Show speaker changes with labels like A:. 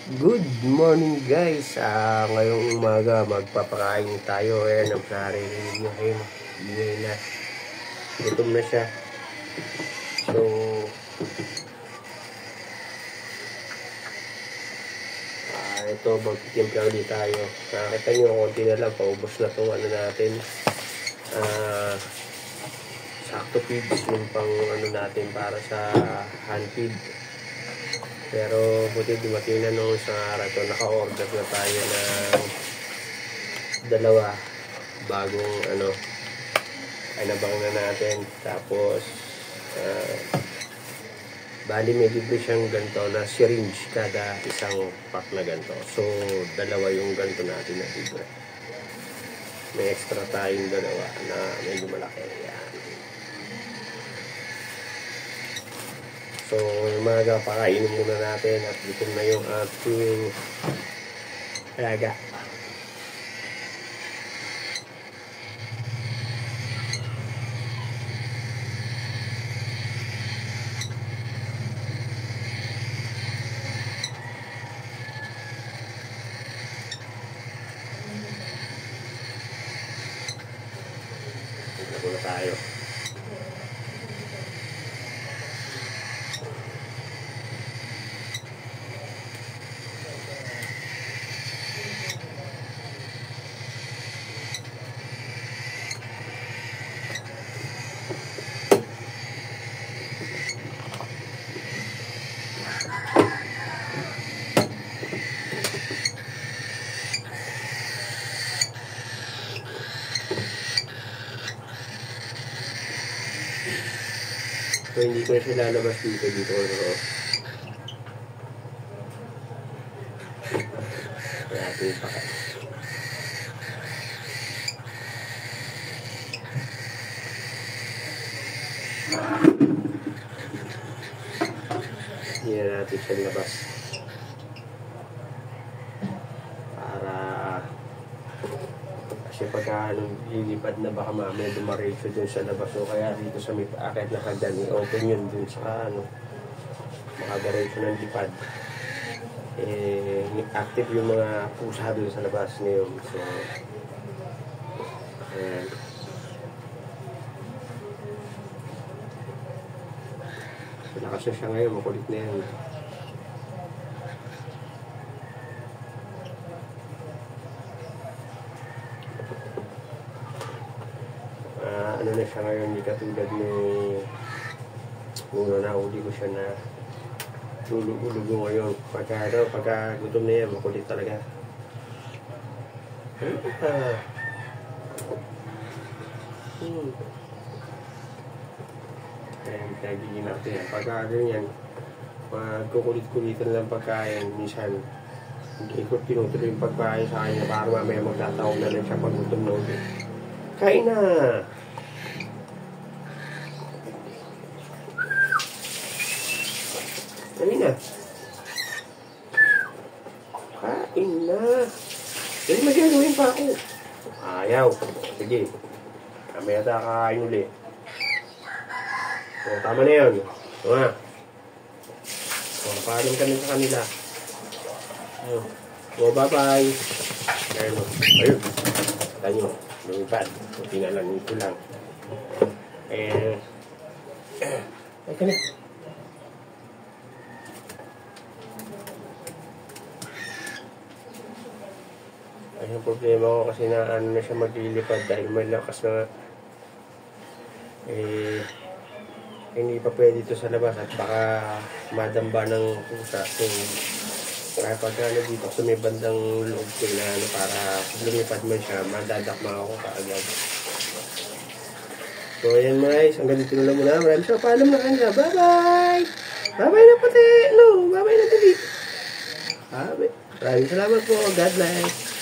A: Good morning guys. Ngayong umaga magpapakain tayo. Ayan ang sarili niyo. Ayun, ingay na. Gutom na siya. So, ito magtitimpla ulit tayo. Nakakita nyo, konti na lang. Paubos na itong ano natin. Sakto feeds yung pang ano natin para sa hand feed. Pero buti dumating na nung isang araw to, naka-order na tayo ng dalawa bagong ano ay nabang na natin. Tapos bali may libre siyang ganito na syringe kada isang pack na ganito. So dalawa yung ganito natin na libre. May extra tayong dalawa na medyo malaki. Yan. So, umaga pakainin muna natin at gutom na yung ating alaga. Tignan muna tayo. So, hindi ko na siya lalabas dito ano. Kaya ating pakai. Hindi na natin siya labas. Para kasi pagka lilipad na baka mamaya dumaretso dun sa labas. So kaya dito sa may paakit na kagyan, i-open yun dun sa makagaretso ng lipad. Active yung mga pusa dun sa labas ngayon. So ayan. Lakas na siya ngayon, makulit na yan. Ano na siya ngayon, hindi katulad nung nahuli ko siya na lulugo ngayon. Pagka gutom na yan, makulit talaga. Ayan, kagigin natin yan. Pagka ganyan, magkukulit-kulitan lang pagkain. Minsan, hindi ko tinutuloy yung pagkain sa kanya para mamaya magtatawag na lang siya pag gutom na ulit. Kain na! Kain na. Kain na. Dali magagawin pa ako. Ayaw. Sige. Kamaya tayo kakain ulit. O, tama na yun. O nga. O, paalam ka na sa kanila. O, bye-bye. Ayun. Ayun. Tanyo. Lumipad. Kunti na lang. Ito lang. Ay ka na. Ay, ang problema ko kasi na ano na siya maglilipad dahil may lakas na hindi pa pwede ito sa labas at baka madamba ng pusa. So, kaya pag dito sa may bandang loob ko na para lumipad man siya, madadakma ako kaagad. So, ayan mga guys, hanggang dito na lang muna. Maraming siya, paalam na kanila. Bye-bye! Bye-bye na pati! No, bye-bye na dali! Maraming salamat po. God bless!